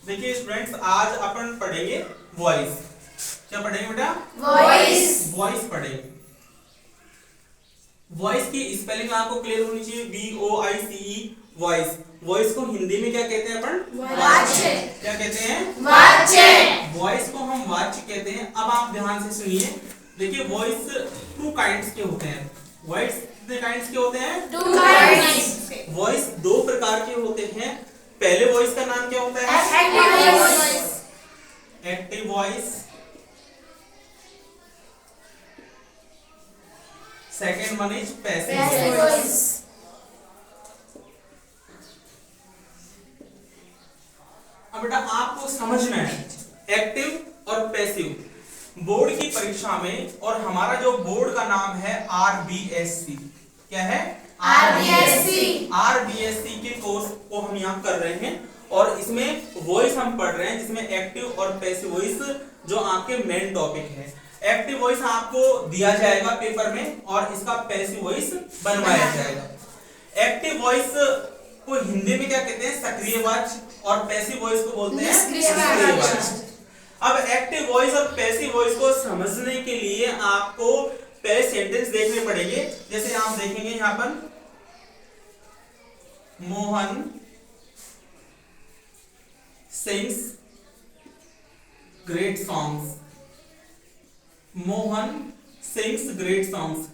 देखिए स्टूडेंट्स, आज अपन पढ़ेंगे वॉइस। क्या पढ़ेंगे बेटा? वॉइस। वॉइस पढ़ेंगे। वॉइस की स्पेलिंग आपको क्लियर होनी चाहिए। VOICE voice. वॉइस को हिंदी में क्या कहते हैं अपन? वाच्य। क्या कहते हैं? वाच्य। वॉइस को हम वाच्य कहते हैं। अब आप ध्यान से सुनिए। देखिए वॉइस टू काइंड्स के होते हैं। वॉइस कितने काइंड्स के होते हैं? Two kinds. वॉइस दो प्रकार के होते हैं। पहले वॉइस का नाम क्या होता है? Active voice. Active voice. Second one is passive passive voice. Voice. अब बेटा आपको समझना है एक्टिव और पैसिव। बोर्ड की परीक्षा में, और हमारा जो बोर्ड का नाम है RBSC। क्या है? RBSC के कोर्स को हम यहाँ कर रहे हैं, और इसमें वॉइस हम पढ़ रहे हैं जिसमें एक्टिव और पैसिव वॉइस जो आपके मेन टॉपिक है। एक्टिव वॉइस आपको दिया जाएगा पेपर में, और इसका पैसिव वॉइस बनवाया जाएगा। एक्टिव वॉइस को हिंदी में क्या कहते हैं? सक्रिय वाच्य। और पैसिव वॉइस को बोलते हैं निष्क्रिय वाच्य। अब एक्टिव वॉइस और पैसिव वॉइस को समझने के लिए आपको पहले सेंटेंस देखने पड़ेंगे। जैसे आप देखेंगे यहां पर, Mohan sings great songs. Mohan sings great songs.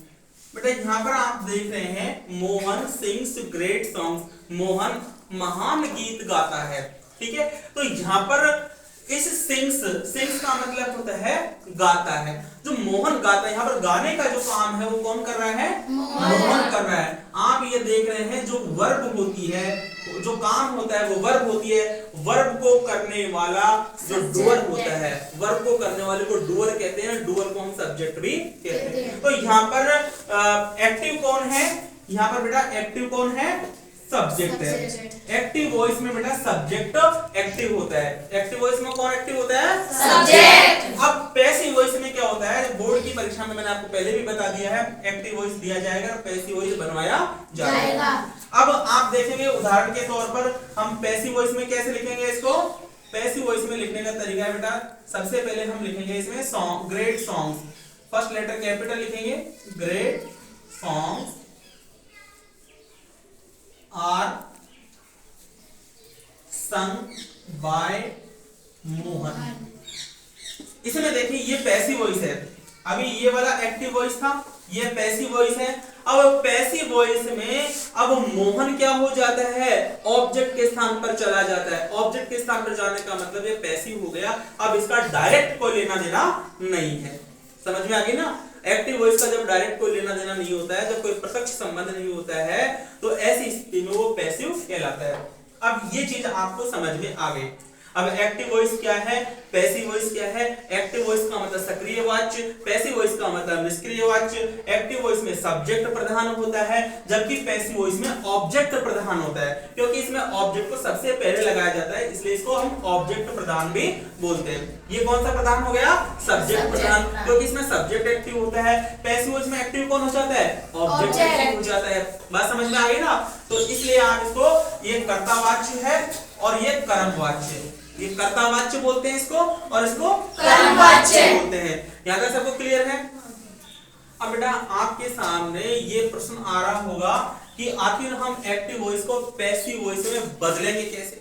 बेटा यहां पर आप देख रहे हैं Mohan sings great songs. Mohan महान गीत गाता है। ठीक है, तो यहां पर इस सिंग्स का मतलब होता है गाता है। जो मोहन गाता है, यहाँ पर गाने का जो काम है वो कौन कर रहा है? मोहन कर रहा है। आप ये देख रहे हैं जो वर्ब होती है, जो काम होता है वो वर्ब होती है। वर्ब को करने वाला जो डूअर होता है, वर्ब को करने वाले को डूअर कहते हैं। डूअर को हम सब्जेक्ट भी कहते हैं। तो यहाँ पर एक्टिव कौन है? यहाँ पर बेटा एक्टिव कौन है? सब्जेक्ट है। एक्टिव वॉइस में बेटा सब्जेक्ट एक्टिव होता है। एक्टिव वॉइस में कौन एक्टिव होता है? सब्जेक्ट। अब पैसिव वॉइस में क्या होता है? बोर्ड की परीक्षा में मैंने आपको पहले भी बता दिया है, एक्टिव वॉइस दिया जाएगा और पैसिव वॉइस बनवाया जाएगा। अब आप देखेंगे उदाहरण के तौर पर हम पैसिव वॉइस में कैसे लिखेंगे इसको। पैसिव वॉइस में लिखने का तरीका है बेटा, सबसे पहले हम लिखेंगे इसमें song, great songs. First letter capital लिखेंगे, great songs are sung by Mohan. इसमें देखिए ये पैसिव वॉइस है। अभी ये वाला एक्टिव वॉइस था, ये पैसिव वॉइस है। अब पैसिव वॉइस में अब मोहन क्या हो जाता है? ऑब्जेक्ट के स्थान पर चला जाता है। ऑब्जेक्ट के स्थान पर जाने का मतलब ये पैसिव हो गया। अब इसका डायरेक्ट कोई लेना देना नहीं है। समझ में आ गई ना? एक्टिव वॉइस का जब डायरेक्ट कोई लेना देना नहीं होता है, जब कोई प्रत्यक्ष संबंध नहीं होता है, तो ऐसी स्थिति में वो पैसिव कहलाता है। अब ये चीज आपको समझ में आ गई। अब एक्टिव वॉइस क्या है, पैसिव वॉइस क्या है? एक्टिव वॉइस का मतलब सक्रिय वाच्य, पैसिव वॉइस का मतलब निष्क्रिय वाच्य। एक्टिव वॉइस में सब्जेक्ट प्रधान होता है, जबकि पैसिव वॉइस में ऑब्जेक्ट प्रधान होता है। क्योंकि इसमें ऑब्जेक्ट को सबसे पहले लगाया जाता है, इसलिए इसको हम ऑब्जेक्ट प्रधान भी बोलते हैं। ये कौन सा प्रधान हो गया? सब्जेक्ट प्रधान, क्योंकि इसमें सब्जेक्ट एक्टिव होता है। पैसिव वॉइस में एक्टिव कौन हो जाता है? ऑब्जेक्ट एक्टिव हो जाता है। बात समझ में आ गई ना? तो इसलिए आप इसको, ये कर्तावाच्य है और ये कर्मवाच्य। ये कर्तावाच्य बोलते हैं इसको, और इसको कर्मवाच्य बोलते हैं। यहाँ तक सबको क्लियर है? अब बेटा आपके सामने ये प्रश्न आ रहा होगा कि आखिर हम एक्टिव वॉइस को पैसिव वॉइस में बदलेंगे कैसे।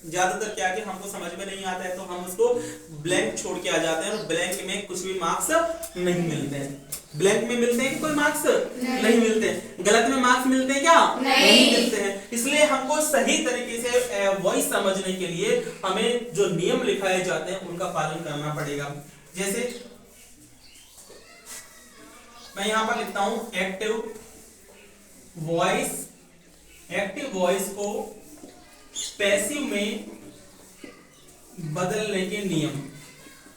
ज्यादातर क्या कि हमको समझ में नहीं आता है, तो हम उसको ब्लैंक छोड़ के आ जाते हैं, और ब्लैंक में कुछ भी मार्क्स नहीं मिलते हैं। ब्लैंक में मिलते हैं कि कोई मार्क्स नहीं मिलते हैं। गलत में मार्क्स मिलते हैं क्या? नहीं मिलते हैं। इसलिए हमको सही तरीके से वॉइस समझने के लिए हमें जो नियम लिखाए जाते हैं उनका पालन करना पड़ेगा। जैसे मैं यहां पर लिखता हूं एक्टिव वॉइस। एक्टिव वॉइस को पैसिव में बदलने के नियम।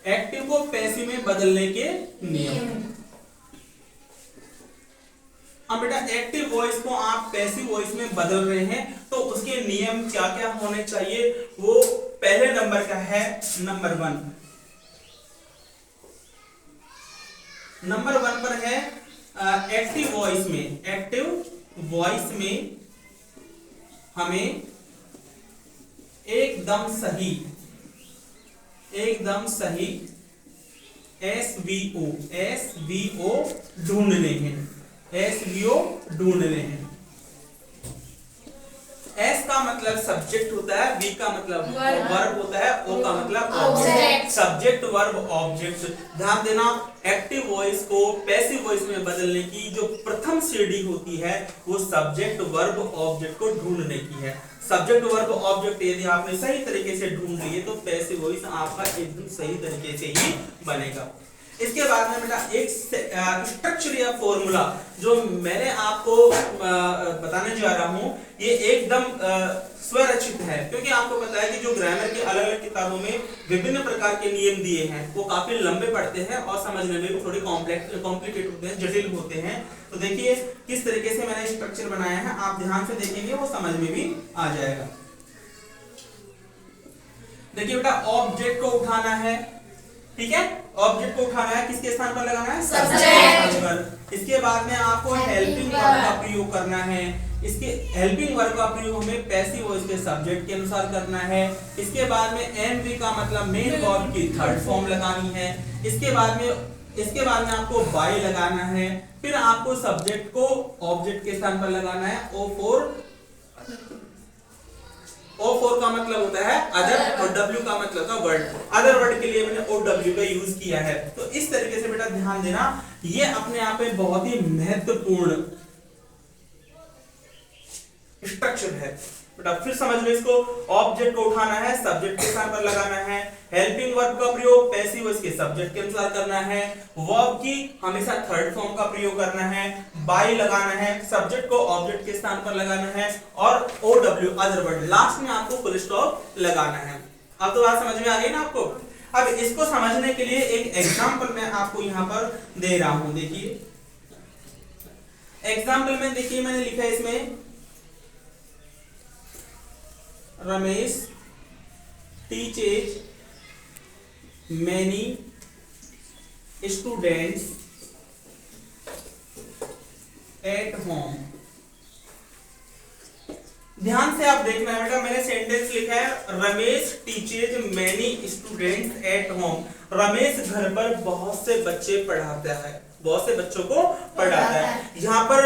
एक्टिव को पैसिव में बदलने के नियम। अब बेटा एक्टिव वॉइस को आप पैसिव वॉइस में बदल रहे हैं, तो उसके नियम क्या क्या होने चाहिए? वो पहले नंबर का है नंबर 1। नंबर 1 पर है एक्टिव वॉइस में। एक्टिव वॉइस में हमें एकदम सही एकदम सही SVO ढूंढने हैं, SVO ढूंढने हैं। S का मतलब सब्जेक्ट होता है, V का मतलब वर्ब होता है, O का मतलब ऑब्जेक्ट। Subject verb object. ध्यान देना, एक्टिव वॉइस को पैसिव वॉइस में बदलने की जो प्रथम सीढ़ी होती है वो सब्जेक्ट वर्ब ऑब्जेक्ट को ढूंढने की है। सब्जेक्ट वर्ब ऑब्जेक्ट यदि आपने सही तरीके से ढूंढ लिए तो पैसिव वॉइस आपका एकदम सही तरीके से ही बनेगा। इसके बाद में बेटा एक स्ट्रक्चर या फॉर्मूला जो मैंने आपको बताने जा रहा हूं, ये एकदम स्वरचित है, क्योंकि आपको पता है कि जो ग्रामर के अलग अलग किताबों में विभिन्न प्रकार के नियम दिए हैं वो काफी लंबे पड़ते हैं और समझने में भी थोड़ी कॉम्प्लिकेटेड होते हैं, जटिल होते हैं। तो देखिए किस तरीके से मैंने स्ट्रक्चर बनाया है, आप ध्यान से देखेंगे वो समझ में भी आ जाएगा। देखिए बेटा, ऑब्जेक्ट को उठाना है, ठीक है, ऑब्जेक्ट को उठाना है, किसके स्थान पर लगाना है? सब्जेक्ट पर। इसके बाद में आपको हेल्पिंग वर्ब का प्रयोग करना है। इसके हेल्पिंग वर्ब का प्रयोग हमें पैसिव वॉइस के सब्जेक्ट के अनुसार करना है। इसके बाद में एमवी का मतलब मेन वर्ब की थर्ड फॉर्म लगानी है। इसके बाद में आपको बाय लगाना है। फिर आपको सब्जेक्ट को ऑब्जेक्ट के स्थान पर लगाना है। O4 का मतलब होता है अदर और W का मतलब होता है वर्ड। अदर वर्ड के लिए मैंने OW का यूज किया है। तो इस तरीके से बेटा ध्यान देना, ये अपने आप में बहुत ही महत्वपूर्ण स्ट्रक्चर है। बेटा फिर समझ लो इसको, ऑब्जेक्ट को उठाना है, सब्जेक्ट के स्थान पर लगाना है, हेल्पिंग वर्ब का प्रयोग पैसिव वॉइस के सब्जेक्ट के अनुसार करना है, वर्ब की हमेशा थर्ड फॉर्म का प्रयोग करना है, बाय लगाना है, सब्जेक्ट को ऑब्जेक्ट के स्थान पर लगाना है और OW अदर वर्ड, लास्ट में आपको फुल स्टॉप लगाना है। अब तो बात समझ में आ गई ना आपको। अब इसको समझने के लिए एक एग्जांपल मैं आपको यहां पर दे रहा हूं। देखिए एग्जांपल में, देखिए मैंने लिखा है इसमें Ramesh teaches many students at home। ध्यान से आप देखना है बेटा, मैंने सेंटेंस लिखा है Ramesh teaches many students at home. Ramesh घर पर बहुत से बच्चे पढ़ाता है, बहुत से बच्चों को पढ़ाता है। यहाँ पर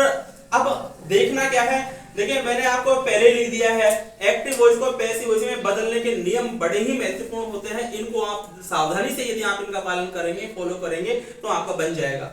अब देखना क्या है, देखिए मैंने आपको पहले लिख दिया है, एक्टिव वॉइस को पैसिव वॉइस में बदलने के नियम बड़े ही महत्वपूर्ण होते हैं। इनको आप सावधानी से यदि आप इनका पालन करेंगे, फॉलो करेंगे तो आपका बन जाएगा।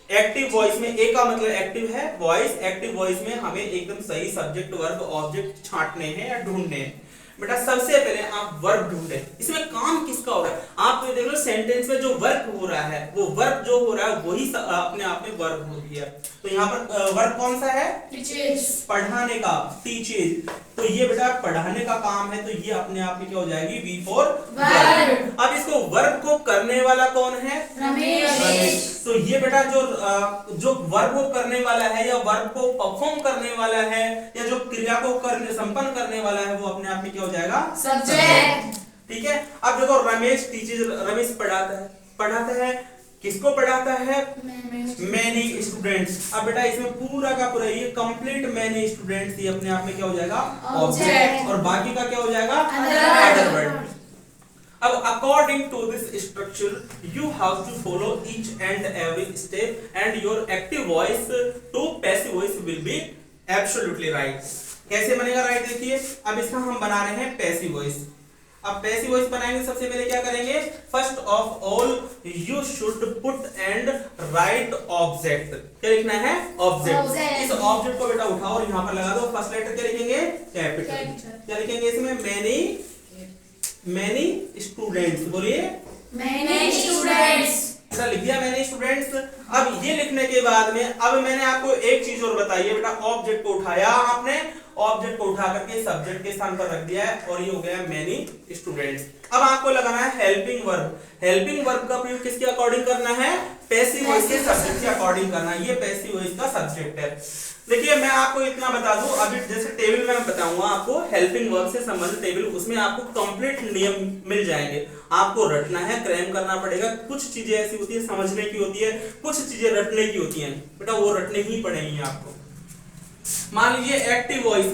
एक्टिव वॉइस में ए का मतलब एक्टिव है वॉइस, एक्टिव वॉइस में हमें एकदम सही सब्जेक्ट वर्ब ऑब्जेक्ट छांटने हैं या ढूंढने हैं। बेटा सबसे पहले आप वर्ब ढूंढे, इसमें काम किसका हो रहा है आप तो देख लो, सेंटेंस में जो वर्ब हो रहा है वो वर्ब जो हो रहा है वही अपने आप में वर्ब होती है। तो यहाँ पर वर्ब कौन सा है? टीचेज, पढ़ाने का, टीचेज। तो ये बेटा पढ़ाने का काम है, तो ये अपने आप में क्या हो जाएगी? V for verb. अब इसको वर्ब को करने वाला कौन है? रमेश। तो ये बेटा जो वर्ब को करने वाला है या वर्ब को परफॉर्म करने वाला है या जो क्रिया को संपन्न करने वाला है वो अपने आप में क्या हो जाएगा? सब्जेक्ट। ठीक है। अब देखो रमेश टीचर, रमेश पढ़ाता है किसको पढ़ाता है? Many students. अब बेटा इसमें पूरा का पूरा ये कंप्लीट मैनी स्टूडेंट्स, ये अपने आप में क्या हो जाएगा? ऑब्जेक्ट। और बाकी का क्या हो जाएगा? Other word. अब according to this structure you have to follow each and every step and your active voice to passive voice will be absolutely right. कैसे बनेगा राइट? देखिए अब इसका हम बना रहे हैं पैसिव वॉइस। अब पैसिव वॉइस बनाएंगे, सबसे पहले क्या करेंगे? First of all you should put and right object. क्या लिखना है? ऑब्जेक्ट। इस ऑब्जेक्ट को बेटा उठाओ और यहाँ पर लगा दो। फर्स्ट लेटर क्या लिखेंगे? कैपिटल। क्या लिखेंगे इसमें? Many students. बोलिए मैनी स्टूडेंट्स। ऐसा लिख दिया मैनी स्टूडेंट्स। अब ये लिखने के बाद में अब मैंने आपको एक चीज और बताई है बेटा, ऑब्जेक्ट को उठाया आपने, ऑब्जेक्ट को उठा करके सब्जेक्ट के स्थान पर रख दिया है और ये हो गया मैनी स्टूडेंट्स। अब आपको लगाना है हेल्पिंग वर्ब। हेल्पिंग वर्ब का प्रयोग किसके अकॉर्डिंग करना है? पैसिव वॉइस के सब्जेक्ट के अकॉर्डिंग करना है। ये पैसिव वॉइस का सब्जेक्ट है। देखिए मैं आपको इतना बता दूं, अभी जैसे टेबल में मैं बताऊंगा आपको हेल्पिंग वर्ब से संबंधित टेबल, उसमें आपको कंप्लीट नियम मिल जाएंगे। आपको रटना है, क्रैम करना पड़ेगा। कुछ चीजें ऐसी होती है समझने की होती है, कुछ चीजें रटने की होती हैं बेटा, वो रटने ही पड़ेंगी आपको। मान लीजिए एक्टिव वॉइस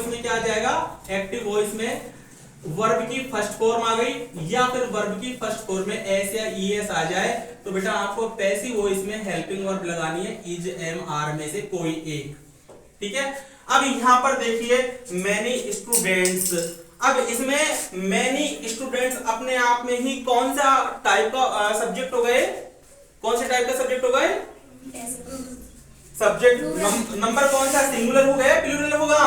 में क्या आ जाएगा? एक्टिव वॉइस में वर्ब की फर्स्ट फॉर्म आ गई या फिर वर्ब की फर्स्ट फॉर्म में एस या ईएस आ जाए तो बेटा आपको पैसिव वॉइस में हेल्पिंग वर्ब लगानी है इज एम आर में से कोई एक। ठीक है, अब यहां पर देखिए मैनी स्टूडेंट्स। अब इसमें मैनी स्टूडेंट्स अपने आप में ही कौन सा टाइप का सब्जेक्ट हो गए, कौन से टाइप का सब्जेक्ट हो गए? सब्जेक्ट नंबर कौन सा, सिंगुलर हो गया प्लूरल होगा?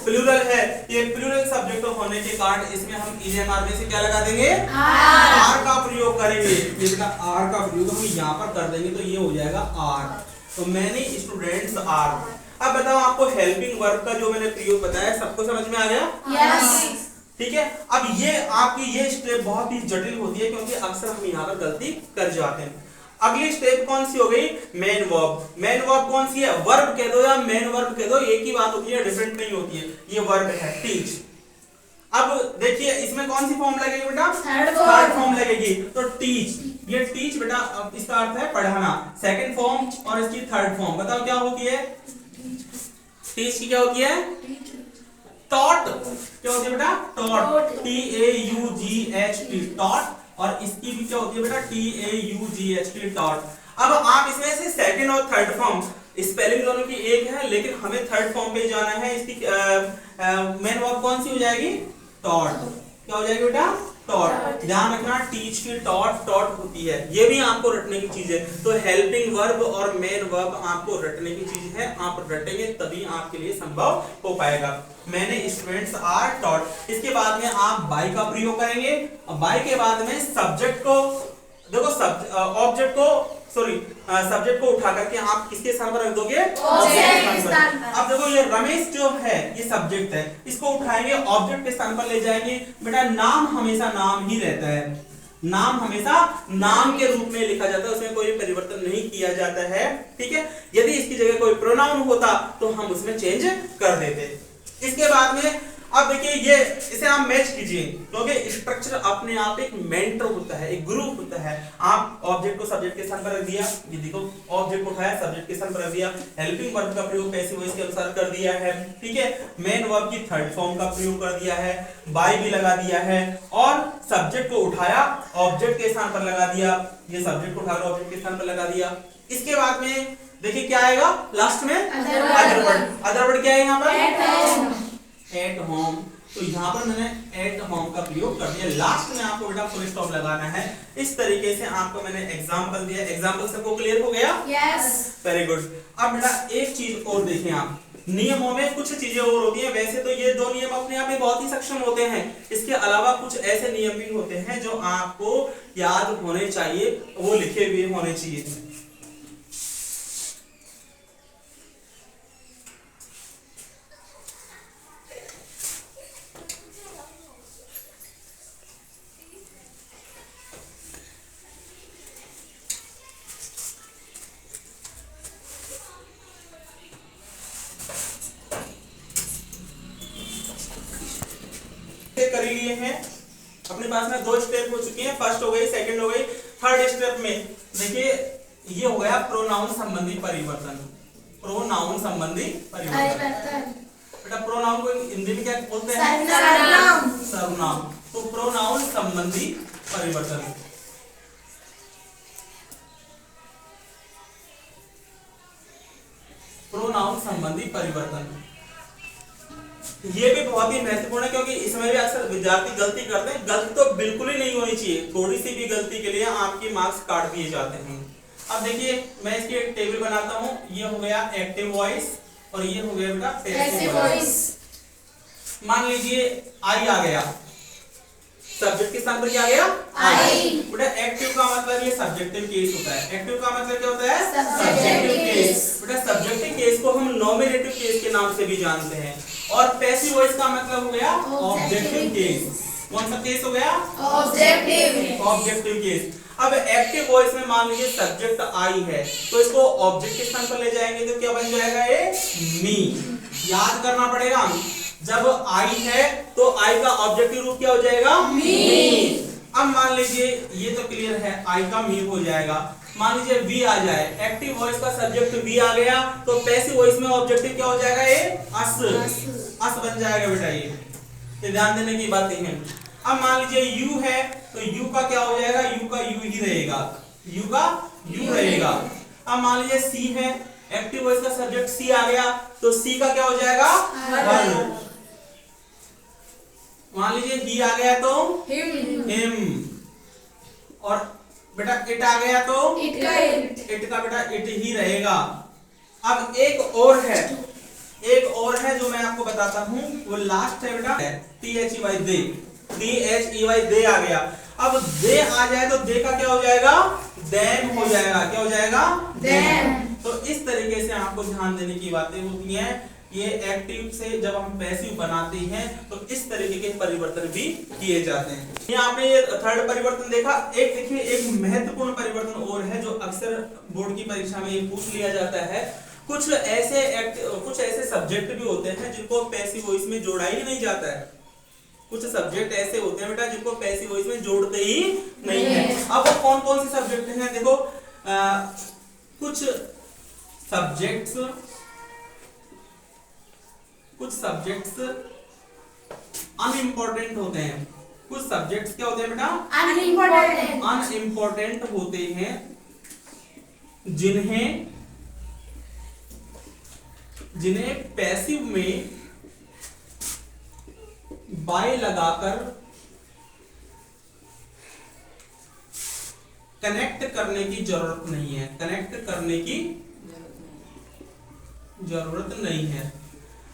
प्लूरल है। ये प्लूरल सब्जेक्ट होने के कारण इसमें हम इजएमआर में से क्या लगा देंगे? आर का प्रयोग करेंगे। ये बेटा आर का प्रयोग हम यहाँ पर कर देंगे तो ये हो जाएगा आर। तो मैनी स्टूडेंट्स आर। अब बताओ आपको हेल्पिंग वर्ब का जो मैंने प्रयोग बताया सबको समझ में आ गया? यस। ठीक है, अब ये आपकी ये स्टेप बहुत ही जटिल होती है क्योंकि अक्सर हम यहाँ पर गलती कर जाते हैं। अगली स्टेप कौन सी हो गई? Main verb. मेन वर्ब कौन सी है? वर्ब कह दो या मेन वर्ब कह दो, एक ही बात होती है, डिफरेंट नहीं होती है। ये वर्ब है टीच। अब देखिए इसमें कौन सी फॉर्म लगेगी बेटा? थर्ड फॉर्म लगेगी। तो टीच, ये टीच बेटा अब इसका अर्थ है पढ़ाना, सेकंड फॉर्म और इसकी थर्ड फॉर्म बताओ क्या होती है? टीच की क्या होती है? टॉट। क्या होती है बेटा? Taught, T A you ji H T, taught. और इसकी भी क्या होती है बेटा? T A you ji H T, taught. अब आप इसमें से सेकंड और थर्ड फॉर्म, स्पेलिंग दोनों की एक है लेकिन हमें थर्ड फॉर्म पे जाना है। इसकी मेन वर्ब कौन सी हो जाएगी? टॉट। क्या हो जाएगी बेटा? टॉट। ध्यान रखना टीच की टॉट होती है, ये भी आपको रटने की चीज है। तो हेल्पिंग वर्ब और मेन वर्ब आपको रटने की चीज है, आप रटेंगे तभी आपके लिए संभव हो पाएगा। मैंने स्टूडेंट्स आर टॉट। इसके बाद में आप बाय का प्रयोग करेंगे। बाय के बाद में सब्जेक्ट को देखो, ऑब्जेक्ट को सब्जेक्ट को उठा करके आप किसके स्थान पर रख दोगे? ऑब्जेक्ट के स्थान पर। अब देखो ये रमेश जो है ये सब्जेक्ट है, इसको उठाएंगे ऑब्जेक्ट के स्थान पर ले जाएंगे। बेटा नाम हमेशा नाम ही रहता है, नाम हमेशा नाम के रूप में लिखा जाता है, उसमें कोई परिवर्तन नहीं किया जाता है। ठीक है, यदि इसकी जगह कोई प्रोनाउन होता तो हम उसमें चेंज कर देते। इसके बाद में अब देखिए ये इसे आप मैच कीजिए क्योंकि स्ट्रक्चर अपने आप एक मेंटर होता है, एक ग्रुप होता है। आप ऑब्जेक्ट को सब्जेक्ट के स्थान पर रख दिया, ये देखो ऑब्जेक्ट को उठाया सब्जेक्ट के स्थान पर रख दिया, हेल्पिंग वर्ब का प्रयोग पैसिव वॉइस के अनुसार कर दिया है। ठीक है, मेन वर्ब की थर्ड फॉर्म का प्रयोग कर दिया है, बाय भी लगा दिया है और सब्जेक्ट को उठाया ऑब्जेक्ट के स्थान पर लगा दिया, ये सब्जेक्ट को उठाकर ऑब्जेक्ट के स्थान पर लगा दिया। इसके बाद में देखिए क्या आएगा लास्ट में? Other word. अदर वर्ड क्या है यहाँ पर? At home. तो यहाँ पर मैंने एट होम का प्रयोग कर दिया। लास्ट में आपको बेटा फुल स्टॉप लगाना है। इस तरीके से आपको मैंने एग्जांपल दिया। एग्जांपल सबको क्लियर हो गया? यस। Very good. अब बेटा एक चीज और देखें आप, नियमों में कुछ चीजें और होती हैं। वैसे तो ये दो नियम अपने आप में बहुत ही सक्षम होते हैं, इसके अलावा कुछ ऐसे नियम भी होते हैं जो आपको याद होने चाहिए, वो लिखे हुए होने चाहिए। कर लिए हैं, अपने पास में दो स्टेप हो चुके हैं, फर्स्ट हो गई, सेकंड हो गई। थर्ड स्टेप में देखिए ये हो गया प्रोनाउन संबंधी परिवर्तन। प्रोनाउन संबंधी परिवर्तन। बेटा प्रोनाउन को हिंदी में क्या बोलते हैं? सर्वनाम। सर्वनाम। तो प्रोनाउन संबंधी परिवर्तन। प्रोनाउन संबंधी परिवर्तन ये भी बहुत ही महत्वपूर्ण है क्योंकि इसमें भी अक्सर विद्यार्थी गलती करते हैं। गलती तो बिल्कुल ही नहीं होनी चाहिए, थोड़ी सी भी गलती के लिए आपके मार्क्स काट दिए जाते हैं। अब देखिए मैं इसकी एक टेबल बनाता हूँ। ये हो गया एक्टिव वॉइस और ये हो गया बेटा पैसिव वॉइस। मान लीजिए आई आ गया, सब्जेक्ट के स्थान पर क्या आ गया? आई। बेटा एक्टिव का मतलब ये सब्जेक्टिव केस होता है। एक्टिव का मतलब क्या होता है? Subjective case. बेटा सब्जेक्टिव केस को हम नॉमिनेटिव केस के नाम से भी जानते हैं। और पैसिव वॉइस का मतलब हो गया ऑब्जेक्टिव केस। कौन सा केस हो गया? Objective case. अब एक्टिव वॉइस में मान लीजिए सब्जेक्ट आई है तो इसको ऑब्जेक्ट के स्थान पर ले जाएंगे तो क्या बन जाएगा? ये मी। याद करना पड़ेगा, जब आई है तो आई का ऑब्जेक्टिव रूप क्या हो जाएगा? मी। अब मान लीजिए ये तो क्लियर है, आई का मी हो जाएगा। मान लीजिए वी आ जाए, एक्टिव वॉइस का सब्जेक्ट वी आ गया तो पैसिव वॉइस में ऑब्जेक्टिव क्या हो जाएगा? ये अस बन जाएगा बेटा ये। ये ध्यान देने की बातें हैं। अब मान लीजिए यू है तो यू का क्या हो जाएगा, यू का यू ही रहेगा, यू का यू रहेगा। अब मान लीजिए सी है, एक्टिव वॉइस का सब्जेक्ट सी आ गया तो सी का क्या हो जाएगा, हर। मान लीजिए ही आ गया तो हिम, और बेटा इट आ गया तो इट का बेटा इट ही रहेगा। अब एक और है जो मैं आपको बताता हूं, वो लास्ट है बेटा THEY दे, THEY दे आ गया। अब दे आ जाए तो दे का क्या हो जाएगा, देम हो जाएगा। क्या हो जाएगा, देम। तो इस तरीके से आपको ध्यान देने की बातें होती हैं। ये एक्टिव से जब हम पैसिव बनाते हैं तो इस तरीके के परिवर्तन भी किए जाते हैं। ये आपने ये थर्ड परिवर्तन देखा। एक देखिए एक महत्वपूर्ण परिवर्तन और है जो अक्सर बोर्ड की परीक्षा में ये पूछ लिया जाता है। कुछ ऐसे सब्जेक्ट भी होते हैं जिनको पैसिव वॉइस में जोड़ा ही नहीं जाता है। कुछ सब्जेक्ट ऐसे होते हैं बेटा जिनको पैसिव वॉइस में जोड़ते ही नहीं है। अब वो कौन कौन से सब्जेक्ट हैं, देखो कुछ सब्जेक्ट्स अनइम्पोर्टेंट होते हैं। कुछ सब्जेक्ट्स क्या होते हैं बेटा, अनइम्पोर्टेंट होते हैं, जिन्हें पैसिव में बाय लगाकर कनेक्ट करने की जरूरत नहीं है, कनेक्ट करने की जरूरत नहीं है।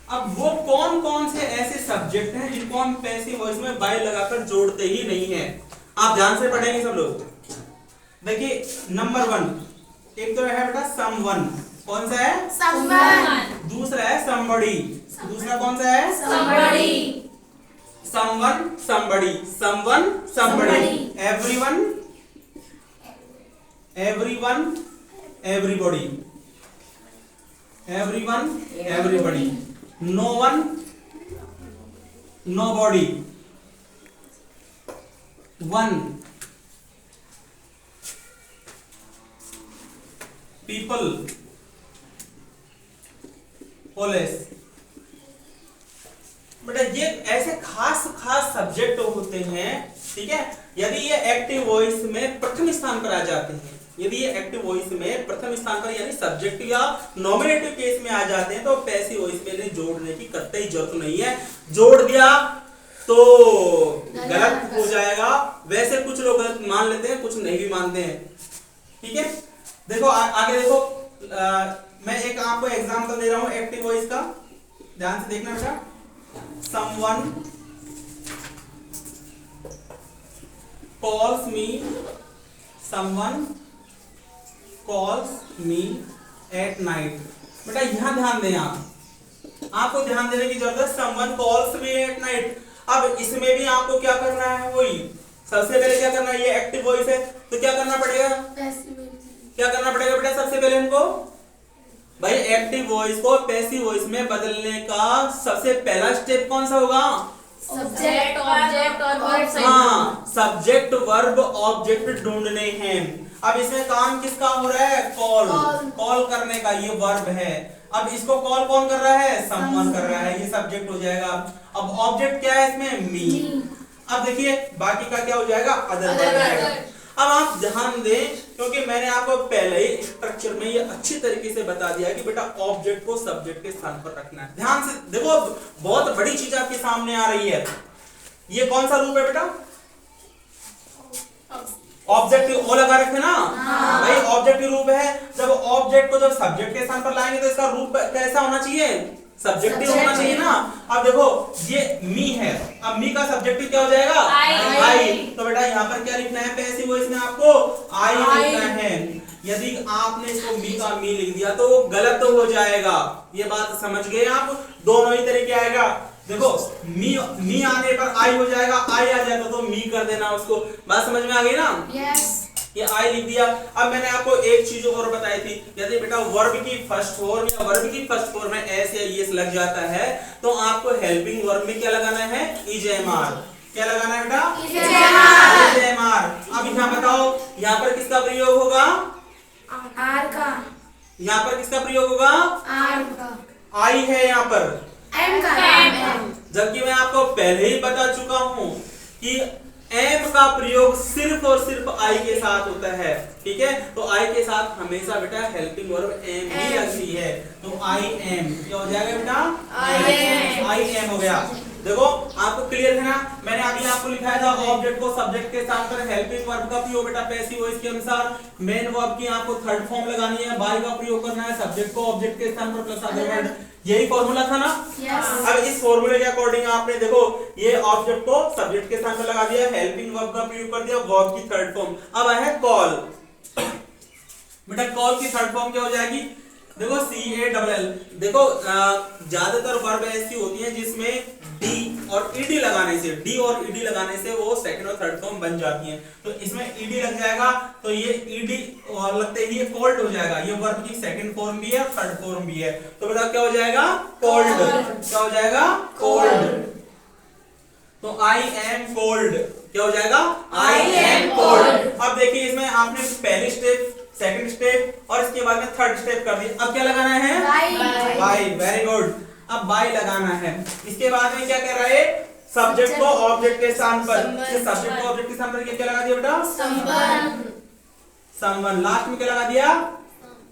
अब वो कौन कौन से ऐसे सब्जेक्ट हैं जिनको हम पैसिव वॉइस में बाय लगाकर जोड़ते ही नहीं है, आप ध्यान से पढ़ेंगे सब लोग। देखिए नंबर 1 एक तो है बेटा समवन, कौन सा है, someone, दूसरा है somebody, दूसरा कौन सा है, somebody, someone somebody, someone somebody, everyone everybody, everyone everybody, no one nobody, one people police। बेटा ये ऐसे खास सब्जेक्ट होते हैं, ठीक है। यदि ये एक्टिव वॉइस में प्रथम स्थान पर आ जाते हैं, यदि ये एक्टिव वॉइस में प्रथम स्थान पर यानी सब्जेक्ट या नॉमिनेटिव केस में आ जाते हैं तो पैसिव वॉइस में जोड़ने की कतई जरूरत नहीं है। जोड़ दिया तो गलत हो जाएगा। वैसे कुछ लोग गलत मान लेते हैं, कुछ नहीं भी मानते हैं, ठीक है। देखो आगे देखो, मैं एक आपको एग्जांपल दे रहा हूं एक्टिव वॉइस का, ध्यान से देखना बेटा। someone calls me, someone calls me at night। बेटा यहां ध्यान दें, आपको ध्यान देने की जरूरत है। someone calls me at night। अब इसमें भी आपको क्या करना है, वही सबसे पहले क्या करना है, ये एक्टिव वॉइस है तो क्या करना पड़ेगा, क्या करना पड़ेगा बेटा, सबसे पहले हमको भाई एक्टिव वॉइस को पैसिव वॉइस में बदलने का सबसे पहला स्टेप कौन सा होगा, सब्जेक्ट ऑब्जेक्ट और वर्ब। हाँ, सब्जेक्ट वर्ब ऑब्जेक्ट ढूंढने हैं। अब इसमें काम किसका हो रहा है, कॉल करने का, ये वर्ब है। अब इसको कॉल कौन कर रहा है, समवन कर रहा है, ये सब्जेक्ट हो जाएगा। अब ऑब्जेक्ट क्या है इसमें, मी। अब देखिए बाकी का क्या हो जाएगा, अदर हो जाएगा। अब आप ध्यान दें क्योंकि मैंने आपको पहले ही स्ट्रक्चर में ये अच्छी तरीके से बता दिया कि बेटा ऑब्जेक्ट को सब्जेक्ट के स्थान पर रखना है। ध्यान से देखो, बहुत बड़ी चीज आपके सामने आ रही है। ये कौन सा रूप है बेटा, ऑब्जेक्टिव ओ लगा रखे ना, भाई ऑब्जेक्टिव रूप है। जब ऑब्जेक्ट को जब सब्जेक्ट के स्थान पर लाएंगे तो इसका रूप कैसा होना चाहिए, सब्जेक्टिव होना चाहिए ना। अब देखो ये मी है, अब मी का सब्जेक्टिव क्या हो जाएगा, आई। तो बेटा यहाँ पर क्या लिखना है, पैसिव वॉइस में आपको आई लिखना है। यदि आपने इसको मी का मी लिख दिया तो वो गलत हो जाएगा। ये बात समझ गए आप, दोनों ही तरीके आएगा। देखो मी आने पर आई हो जाएगा, आई आ जाएगा तो मी कर देना उसको। बात समझ में आ गई ना, यस। ये आई लिख दिया। अब मैंने आपको एक चीज और बताई थी, यदि बेटा वर्ब की फर्स्ट फॉर्म या वर्ब की फर्स्ट फॉर्म में एस या एस लग जाता है तो आपको हेल्पिंग वर्ब में क्या लगाना है, इजेएमआर। क्या लगाना है बेटा, इजेएमआर। अब यहाँ बताओ यहाँ पर किसका प्रयोग होगा, आर का। यहाँ पर किसका प्रयोग होगा, आर का। आई है यहाँ पर, एम का। जबकि मैं आपको पहले ही बता चुका हूं कि एम का प्रयोग सिर्फ और सिर्फ आई के साथ होता है, ठीक है। तो आई के साथ हमेशा बेटा हेल्पिंग वर्ब एम ही लगती है। तो आई एम क्या हो जाएगा बेटा, आई एम हो गया। देखो आपको क्लियर है ना, मैंने अभी आपको लिखाया था ऑब्जेक्ट को सब्जेक्ट के स्थान पर हेल्पिंग वर्ब का प्रयोग बेटा पैसिव वॉइस के अनुसार मेन वर्ब की आपको थर्ड फॉर्म लगानी है, बाय का प्रयोग करना है, सब्जेक्ट को ऑब्जेक्ट के स्थान पर प्लस अदर वर्ड, यही फॉर्मूला था ना। अब इस फॉर्मूले के अकॉर्डिंग आपने देखो ये ऑब्जेक्ट को सब्जेक्ट के स्थान पर लगा दिया, हेल्पिंग वर्ब का प्रयोग कर दिया, वर्ब की थर्ड फॉर्म। अब आया कॉल, बेटा कॉल की थर्ड फॉर्म क्या हो जाएगी, देखो CALL। देखो ज्यादातर वर्ब ऐसी होती हैं जिसमें डी और ईडी लगाने से वो सेकंड और थर्ड फॉर्म बन जाती हैं। तो इसमें ईडी लग जाएगा तो ये ईडी लगते ही ये कॉल्ड हो जाएगा। ये वर्ब की सेकंड फॉर्म भी है और थर्ड फॉर्म भी है। तो बेटा क्या हो जाएगा, कॉल्ड। क्या हो जाएगा, कॉल्ड। तो आई एम कोल्ड क्या हो जाएगा, आई एम कोल्ड। अब देखिए इसमें आपने पहली स्टेप, सेकंड स्टेप और इसके बाद में थर्ड स्टेप कर दी। अब क्या लगाना है, बाय। Very good. अब बाय लगाना है। इसके बाद में क्या कर रहा है, सब्जेक्ट को ऑब्जेक्ट के स्थान पर, सब्जेक्ट को ऑब्जेक्ट के स्थान पर क्या लगा दिया बेटा, संबंध। लास्ट में क्या लगा दिया,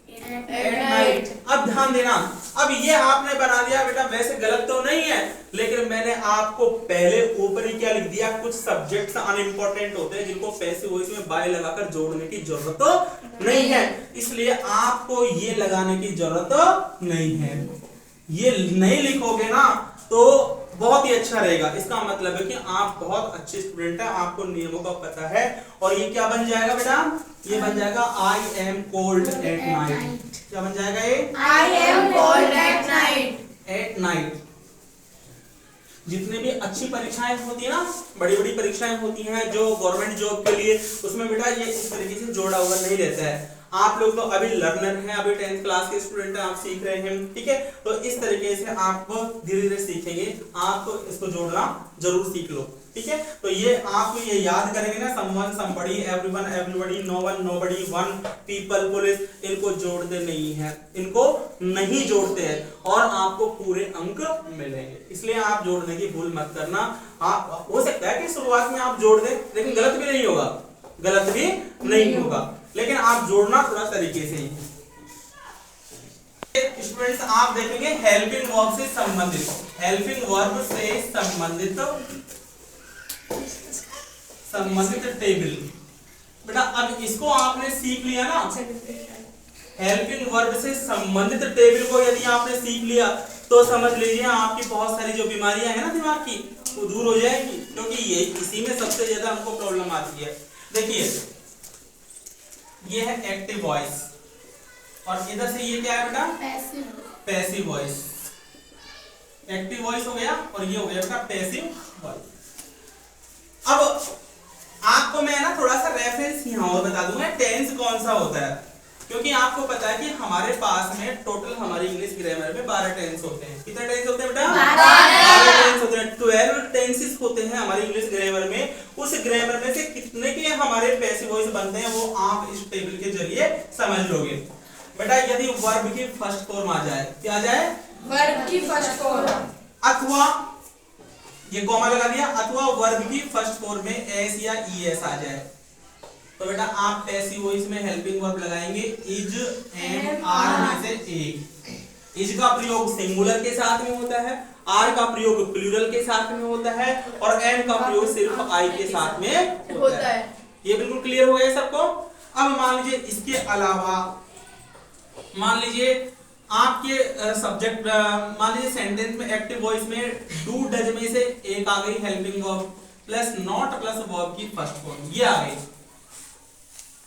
एट नाइट। अब ध्यान देना, अब ये आपने बना दिया बेटा, वैसे गलत तो नहीं है, लेकिन मैंने आपको पहले ऊपर ही क्या लिख दिया, कुछ सब्जेक्ट्स अनइम्पोर्टेंट होते हैं जिनको पैसिव वॉइस में बाय लगाकर जोड़ने की जरूरत तो नहीं है, इसलिए आपको ये लगाने की जरूरत नहीं है। ये नहीं लिखोगे ना तो बहुत ही अच्छा रहेगा। इसका मतलब है कि आप बहुत अच्छे स्टूडेंट हैं, आपको नियमों का पता है। और ये क्या बन जाएगा बेटा, ये बन जाएगा I am cold at night. क्या बन जाएगा ये, I am cold at night. At night. जितने भी अच्छी परीक्षाएं होती है ना, बड़ी बड़ी परीक्षाएं होती हैं जो गवर्नमेंट जॉब के लिए, उसमें बेटा ये इस तरीके से जोड़ा हुआ नहीं रहता है। आप लोग तो अभी लर्नर हैं, अभी 10th क्लास के स्टूडेंट हैं, आप सीख रहे हैं, ठीक है। तो इस तरीके से आप धीरे धीरे सीखेंगे, आप इसको जोड़ना जरूर सीख लो, ठीक है। तो ये आप ये याद करेंगे ना, someone, somebody, everyone, everybody, no one, nobody, one, people, police, इनको जोड़ते नहीं है, इनको नहीं जोड़ते हैं और आपको पूरे अंक मिलेंगे। इसलिए आप जोड़ने की भूल मत करना। आप हो सकता है कि शुरुआत में आप जोड़ दें, लेकिन गलत भी नहीं होगा, गलत भी नहीं होगा, लेकिन आप जोड़ना थोड़ा तरीके से ही। स्टूडेंट्स आप देखेंगे हेल्पिंग वर्ब से संबंधित, हेल्पिंग वर्ब से संबंधित टेबल। बेटा अब इसको आपने सीख लिया ना, हेल्पिंग वर्ब से संबंधित टेबल को यदि आपने सीख लिया तो समझ लीजिए आपकी बहुत सारी जो बीमारियां हैं ना दिमाग की, वो दूर हो जाएगी, क्योंकि ये इसी में सबसे ज्यादा हमको प्रॉब्लम आती है। देखिए ये है एक्टिव वॉइस और इधर से ये क्या है बेटा, पैसिव वॉइस। एक्टिव वॉइस हो गया और ये हो गया बेटा पैसिव वॉइस। अब आपको मैं ना थोड़ा सा रेफरेंस यहां और बता दूंगा टेंस कौन सा होता है, क्योंकि आपको पता है कि हमारे पास में टोटल हमारी इंग्लिश ग्रामर में 12 टेंस होते हैं। कितने टेंस होते हैं बेटा, 12 टेंस होते हैं। 12 टेंसेस होते हैं हमारी इंग्लिश ग्रामर में। उस ग्रामर में से कितने के हमारे पैसिव वॉइस बनते हैं वो आप इस टेबल के जरिए समझ लोगे। बेटा यदि वर्ब की फर्स्ट फॉर्म आ जाए, क्या आ जाए, वर्ब की फर्स्ट फॉर्म, अथवा ये कॉमा लगा दिया, अथवा वर्ब की फर्स्ट फॉर्म में एस या ईएस आ जाए, तो बेटा आप पैसिव वॉइस में हेल्पिंग वर्ब लगाएंगे इज, एम, आर में से एक। इज का प्रयोग सिंगुलर के साथ में होता है, आर का प्रयोग प्लूरल के साथ में होता है और एम का प्रयोग सिर्फ आई के साथ में होता है। ये बिल्कुल क्लियर हो गया सबको। अब मान लीजिए इसके अलावा मान लीजिए आपके सब्जेक्ट, मान लीजिए सेंटेंस में एक्टिव वॉइस में डू डज में से एक आ गई helping verb plus not plus verb की फर्स्ट फॉर्म, ये आ गई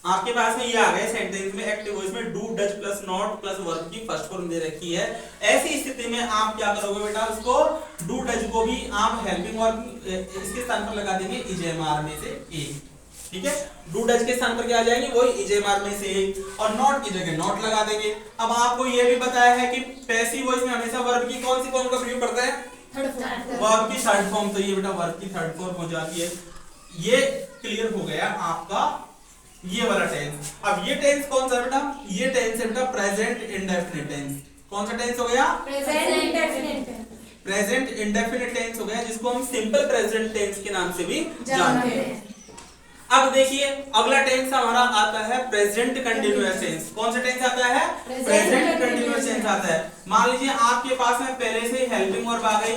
आपके पास में, ये आ गए सेंटेंस में एक्टिव वॉइस में do does plus not plus verb की फर्स्ट फॉर्म दे रखी है। ऐसी स्थिति में आप क्या करोगे बेटा, उसको डू डज को भी आप हेल्पिंग वर्ब इसके स्थान पर लगा देंगे इजेएमआर में से एक, ठीक है। डू डज के स्थान पर क्या आ जाएंगे, वही इजेएमआर में से एक, और नॉट की जगह नॉट लगा देंगे। अब आपको ये भी बताया है कि पैसिव वॉइस में हमेशा वर्ब की कौन सी फॉर्म का प्रयोग करता है, वर्ब की थर्ड फॉर्म, तो ये बेटा वर्ब की थर्ड फॉर्म हो जाती है। ये क्लियर हो गया आपका ये वाला टेंस। अब ये टेंस कौन सा बेटा, ये टेंस है बेटा प्रेजेंट इंडेफिनिट टेंस। कौन सा टेंस हो गया, present indefinite. Present indefinite tense हो गया, जिसको हम सिंपल प्रेजेंट टेंस के नाम से भी जानते हैं। अब देखिए अगला टेंस हमारा आता है प्रेजेंट कंटिन्यूअस टेंस। कौन सा टेंस आता है? प्रेजेंट कंटिन्यूअस टेंस आता है। मान लीजिए आपके पास में पहले से हेल्पिंग वर्ब आ गई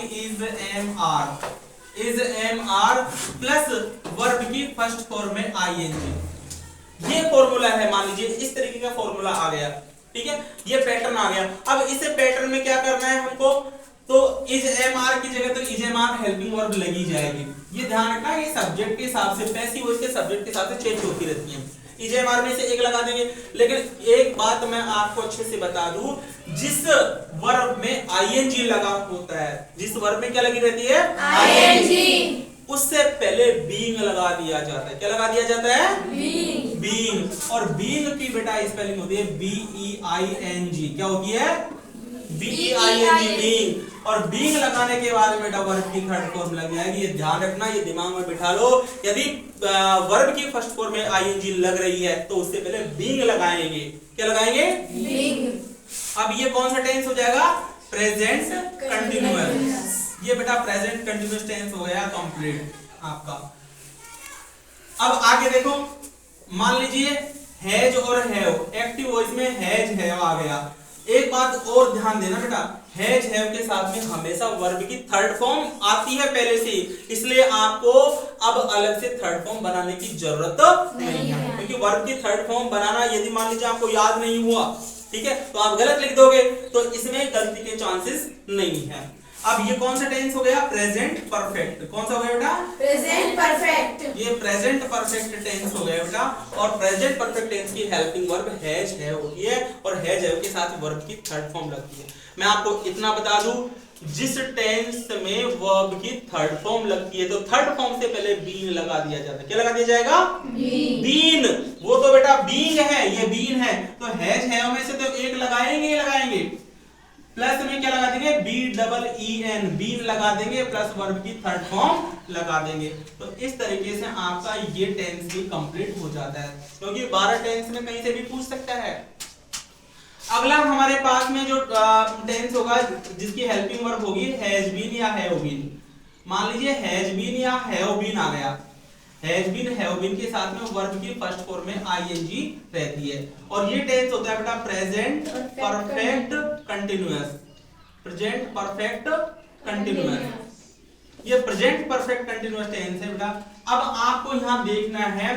is am are plus verb की फर्स्ट फॉर्म में आईएनजी। ये फॉर्मूला है, मान लीजिए इस तरीके का फॉर्मूला आ गया, ठीक है, ये पैटर्न आ गया। अब इस पैटर्न में क्या करना है हमको, तो इज एम आर की जगह तो is am are helping verb लगी जाएगी। ये ध्यान रखना, ये सब्जेक्ट के हिसाब से पैसिव वॉइस के सब्जेक्ट के हिसाब से चेंज होती रहती है। इज एम आर में से एक लगा देंगे, लेकिन एक बात मैं आपको अच्छे से बता दूं, जिस वर्ब में आईएनजी लगा होता है, जिस वर्ब में क्या लगी रहती है? आईएनजी, उससे पहले बीइंग लगा दिया जाता है। क्या लगा दिया जाता है? बीइंग। और बीइंग की बेटा स्पेलिंग होती है बीईआईएनजी। क्या होती है? बीईआईएनजी, बीइंग। और बीइंग लगाने के बाद बेटा वर्ब की थर्ड फॉर्म लग जाएगी। ये ध्यान रखना, ये दिमाग में बिठा लो। यदि वर्ब की फर्स्ट फॉर्म में आईएनजी लग रही है तो उससे पहले बीइंग लगाएंगे। क्या लगाएंगे? बीइंग। अब ये कौन सा टेंस हो जाएगा? Present continuous. ये बेटा प्रेजेंट कंटिन्यूअस टेंस हो गया कंप्लीट आपका। अब आगे देखो, मान लीजिए हैज और हैव, एक्टिव वॉइस में हैज हैव आ गया। एक बात और ध्यान देना बेटा, हैज हैव के साथ में हमेशा वर्ब की थर्ड फॉर्म आती है पहले से, इसलिए आपको अब अलग से थर्ड फॉर्म बनाने की जरूरत नहीं है। क्योंकि वर्ब की थर्ड फॉर्म बनाना यदि मान लीजिए आपको याद नहीं हुआ, ठीक है, तो आप गलत लिख दोगे, तो इसमें गलती के चांसेस नहीं है। अब ये कौन सा टेंस हो गया? Present perfect. कौन सा हो गया बेटा? Present perfect. ये प्रेजेंट परफेक्ट टेंस हो गया बेटा। और प्रेजेंट परफेक्ट टेंस की हेल्पिंग वर्ब हैज हैव होती है, और हैज हैव के साथ वर्ब की थर्ड फॉर्म लगती है। मैं आपको इतना बता दूं, जिस टेंस में वर्ब की थर्ड फॉर्म लगती है तो थर्ड फॉर्म से पहले बीन लगा दिया जाता है। क्या लगा दिया जाएगा? बीन। वो तो बेटा बीइंग है, ये बीन है, तो हैज हैव में से तो एक लगाएंगे ही लगाएंगे। प्लस में क्या लगा देंगे? B double E N, been लगा देंगे, प्लस वर्ब की थर्ड फॉर्म लगा देंगे। तो इस तरीके से आपका ये टेंस भी कंप्लीट हो जाता है, क्योंकि 12 टेंस में कहीं से भी पूछ सकता है। अगला हमारे पास में जो टेंस होगा जिसकी हेल्पिंग वर्ब होगी हैज बीन या हैव बीन। मान लीजिए हैज बीन या हैव बीन आ गया। हैज बीन हैव बीन के साथ में वर्ब की फर्स्ट फॉर्म में आईएनजी रहती है, और ये टेंस होता है बेटा present perfect continuous. Present perfect continuous, ये प्रेजेंट परफेक्ट कंटिन्यूअस टेंस है बेटा। अब आपको यहां देखना है,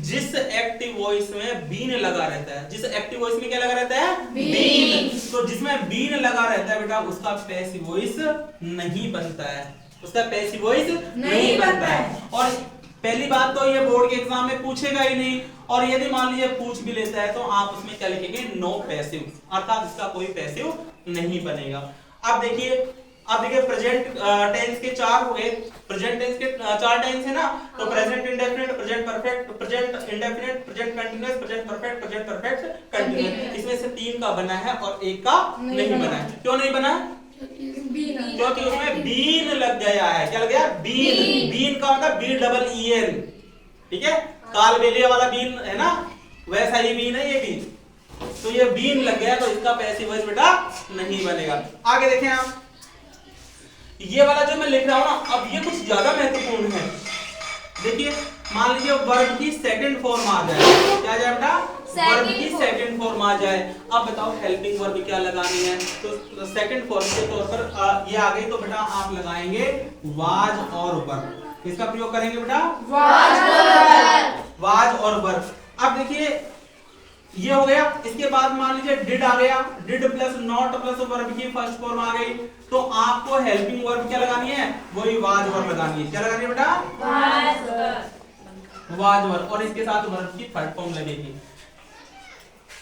जिस एक्टिव वॉइस में बीन लगा रहता है, जिस एक्टिव वॉइस में क्या लगा रहता है? बीन। तो जिसमें बीन लगा रहता है बेटा उसका पैसिव वॉइस नहीं बनता है, उसका पैसिव वॉइस नहीं बनता है। और पहली बात तो ये बोर्ड के एग्जाम में पूछेगा ही नहीं, और यदि मान लीजिए पूछ भी लेता है तो आप उसमें क्या लिखेंगे? नो पैसिव, अर्थात इसका कोई पैसिव नहीं बनेगा। अब देखिए प्रेजेंट टेंस के 4 हो गए। प्रेजेंट टेंस के 4 टेंस है ना, तो present indefinite, present perfect, present indefinite, present continuous, present perfect, present perfect continuous. इसमें से 3 का बना है और 1 का नहीं बना है। क्यों नहीं बना? क्योंकि उसमें बीन लग गया है। क्या लग गया? बीन। बीन का मतलब बी डबल ई एन, ठीक है, कालबेलिया वाला बीन है ना, वैसा ही बीन है ये बीन। तो ये बीन लग गया, तो इसका पैसिव वॉइस बेटा नहीं बनेगा। आगे देखें आप, ये वाला जो मैं लिख रहा हूं ना, अब ये कुछ ज्यादा महत्वपूर्ण है। देखिए मान लीजिए वर्ब की सेकंड फॉर्म आ जाए, क्या आ जाए बेटा? वर्ब की सेकंड फॉर्म आ जाए। अब बताओ हेल्पिंग वर्ब क्या लगानी है? तो सेकंड फॉर्म के तौर पर ये आ गई, तो बेटा आप लगाएंगे वाज और वर्ब। किसका प्रयोग करेंगे बेटा? वाज और वर्ब। अब देखिए ये हो गया। इसके बाद मान लीजिए डिड आ गया, did plus not plus verb की फर्स्ट फॉर्म आ गई, तो आपको हेल्पिंग वर्ब क्या लगानी है? वही वाज वर्ब लगानी है। क्या लगानी है बेटा? वाज वर्ब, और इसके साथ वर्ब की थर्ड फॉर्म लगेगी।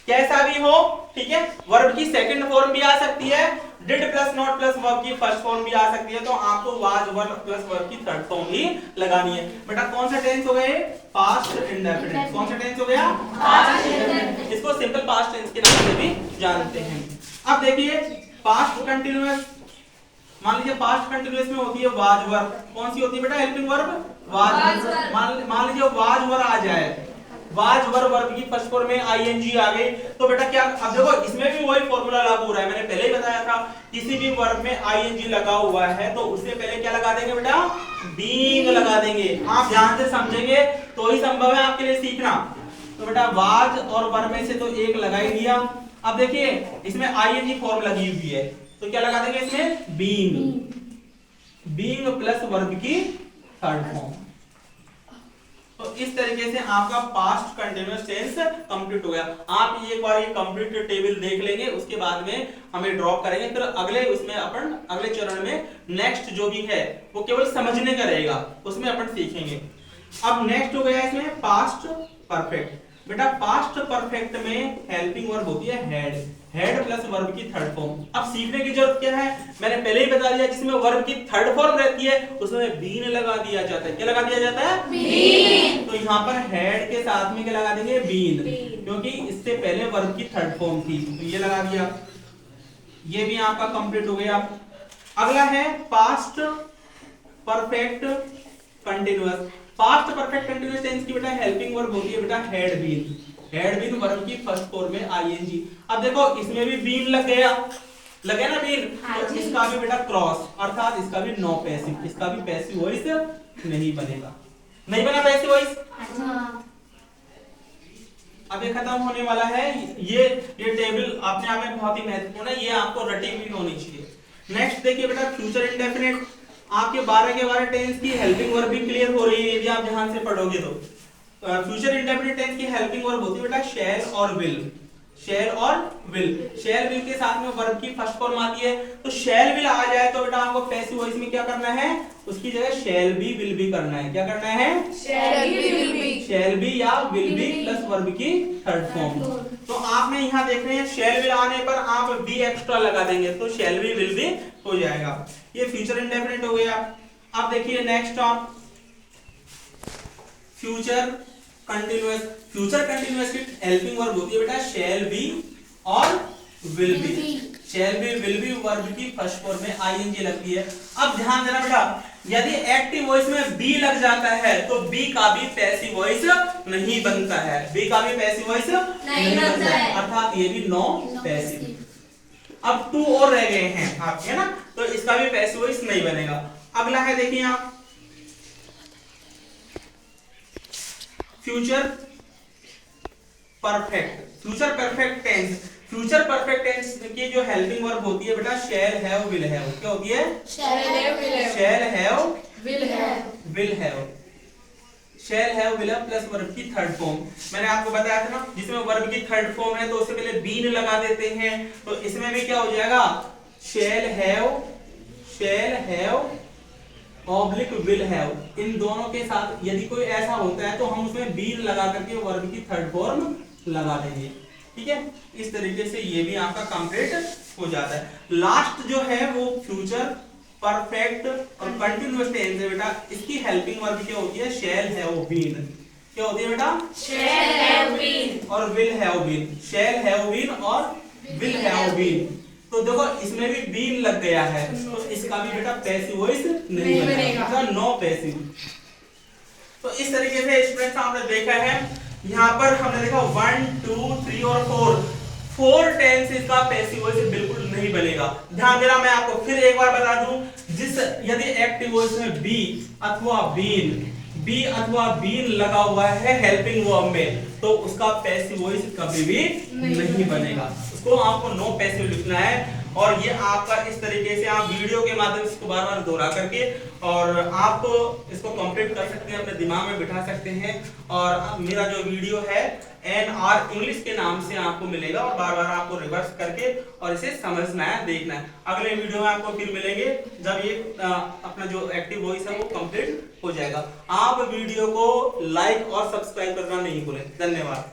कैसा भी हो, ठीक है, वर्ब की सेकंड फॉर्म भी आ सकती है, did plus not plus verb की फर्स्ट फॉर्म भी आ सकती है, तो आपको वाज वर्ब प्लस वर्ब की थर्ड फॉर्म ही लगानी है। बेटा कौन सा टेंस हो गए? Past indefinite. कौन सा टेंस हो गया? Past indefinite. इसको सिंपल पास्ट टेंस के नाम से भी जानते हैं। अब देखिए पास्ट कंटीन्यूअस, मान लीजिए पास्ट कंटीन्यूअस में होती है वाज वर्ब। कौन सी होती है बेटा हेल्पिंग वर्ब? Was verb. मान लीजिए वाज वर्ब आ जाए, वाज वर वर्ब की फर्स्ट फॉर्म में आईएनजी आ गई तो बेटा क्या, अब देखो इसमें भी वही फॉर्मूला लागू हो रहा है, मैंने पहले ही बताया था किसी भी वर्ब में आईएनजी लगा हुआ है तो उससे पहले क्या लगा देंगे बेटा, बीइंग लगा देंगे। आप ध्यान से समझेंगे तो ही संभव है आपके लिए सीखना। तो बेटा वाज और वर में से तो एक लगा ही दिया। अब देखिए इसमें आईएनजी फॉर्म लगी हुई है तो क्या लगा देंगे इसमें, बीइंग, बीइंग प्लस वर्ब की थर्ड फॉर्म। तो इस तरीके से आपका पास्ट कंटीन्यूअस टेंस कंप्लीट हो गया। आप एक बार ये कंप्लीट टेबल देख लेंगे, उसके बाद में हमें ड्रॉप करेंगे, फिर अगले उसमें अपन अगले चरण में नेक्स्ट जो भी है वो केवल समझने का रहेगा, उसमें अपन सीखेंगे। अब नेक्स्ट हो गया इसमें पास्ट परफेक्ट। बेटा पास्ट परफेक्ट में हेल्पिंग वर्ब होती है हैड, हेड प्लस वर्ब की थर्ड फॉर्म। अब सीखने की जरूरत क्या है, मैंने पहले ही बता दिया, जिसमें वर्ब की थर्ड फॉर्म रहती है उसमें बीन लगा दिया जाता है। क्या लगा दिया जाता है, बीन। तो यहाँ पर हेड के साथ में क्या लगा देंगे, बीन, क्योंकि इससे पहले वर्ब की थर्ड फॉर्म थी तो ये लगा दिया। ये भी आपका कंप्लीट हो गया। अगला है past perfect continuous. Past perfect continuous tense की बेटा हेल्पिंग वर्ब होती है बेटा had been, had been verb की फर्स्ट फॉर्म में आईएनजी। अब देखो इसमें भी बीन लग गया, लगे ना बीन, तो इसका भी बेटा क्रॉस, अर्थात इसका भी नो पैसिव, इसका भी पैसिव वॉइस नहीं बनेगा। नहीं बना पैसिव वॉइस। अब ये खत्म होने वाला है। ये टेबल अपने आप में बहुत ही महत्वपूर्ण है, ये आपको रटी हुई होनी चाहिए। नेक्स्ट देखिए बेटा फ्यूचर इंडेफिनिट। आपके 12 के 12 टेंस की हेल्पिंग वर्ब भी क्लियर हो रही है यदि आप ध्यान से पढ़ोगे तो। फ्यूचर इंडेफिनिट टेंस की हेल्पिंग वर्ब होती है बेटा शैल और विल, शैल और विल। शैल विल के साथ में वर्ब की फर्स्ट फॉर्म आती है, तो शैल विल आ जाए तो बेटा आपको पैसिव वॉइस में क्या करना है, उसकी जगह शैल बी विल बी करना है। क्या करना है, shall be will be, shall be या विल बी प्लस वर्ब की थर्ड फॉर्म। तो आपने यहाँ देख रहे हैं शैल विल आने पर आप बी एक्स्ट्रा लगा देंगे तो शैल बी विल बी हो जाएगा। ये फ्यूचर इंडेफिनिट हो गया। अब देखिए नेक्स्ट आप फ्यूचर कंटीन्यूअस। फ्यूचर कंटीन्यूअस की हेल्पिंग वर्ब होती है बेटा शैल बी और will be. Shall be will be verb की फर्स्ट फॉर्म में आईएनजी लगती है। अब ध्यान देना बेटा, यदि एक्टिव वॉइस में बी लग जाता है तो बी का भी पैसिव वॉइस नहीं बनता है, बी का भी पैसिव वॉइस नहीं बनता है, अर्थात ये भी नो पैसिव। अब 2 और रह गए हैं आपके, है ना, तो इसका भी पैसिव वॉइस नहीं बनेगा। अगला है देखिए आप future perfect. Future perfect tense, future perfect tense की जो हेल्पिंग वर्ब होती है बेटा शैल हैव विल हैव। क्या होती है, shall have will have, shall have will have plus verb की थर्ड फॉर्म। मैंने आपको बताया था ना, जिसमें वर्ब की थर्ड फॉर्म है तो उससे पहले बीन लगा देते हैं, तो इसमें भी क्या हो जाएगा, shall have oblique will have. इन दोनों के साथ यदि कोई ऐसा होता है तो हम उसमें बीन लगा करके वर्ब की थर्ड फॉर्म लगा देंगे। ठीक है, इस तरीके से ये भी आपका कंप्लीट हो जाता है। लास्ट जो है वो फ्यूचर परफेक्ट और कंटीन्यूअस टेंस है बेटा, इसकी हेल्पिंग वर्ब क्या होती है, शैल हैव बीन। क्या होती है बेटा, शैल हैव बीन और will have been, shall have been और विल हैव बीन। तो देखो इसमें भी बीन लग गया है तो इसका भी बेटा पैसिव वॉइस नहीं बनेगा, नो पैसिव। तो इस तरीके से स्टूडेंट्स आपने देखा है, यहाँ पर हमने देखा 1 2 3 और 4 टेंसेस का पैसिव वॉइस बिल्कुल नहीं बनेगा। ध्यान देना, मैं आपको फिर एक बार बता दूं, जिस यदि एक्टिव वॉइस में बी अथवा बीन लगा हुआ है हेल्पिंग वर्ब में तो उसका पैसिव वॉइस कभी भी नहीं बनेगा, उसको आपको नो पैसिव लिखना है। और ये आपका इस तरीके से आप वीडियो के माध्यम से इसको बार-बार दोहरा करके और आप इसको कंप्लीट कर सकते हैं, अपने दिमाग में बिठा सकते हैं। और मेरा जो वीडियो है NR इंग्लिश के नाम से आपको मिलेगा और बार-बार आपको रिवर्स करके और इसे समझना है, देखना है। अगले वीडियो में आपको फिर मिलेंगे जब ये अपना जो एक्टिव वॉइस है वो कंप्लीट हो जाएगा। आप वीडियो को लाइक और सब्सक्राइब करना नहीं भूलें। धन्यवाद।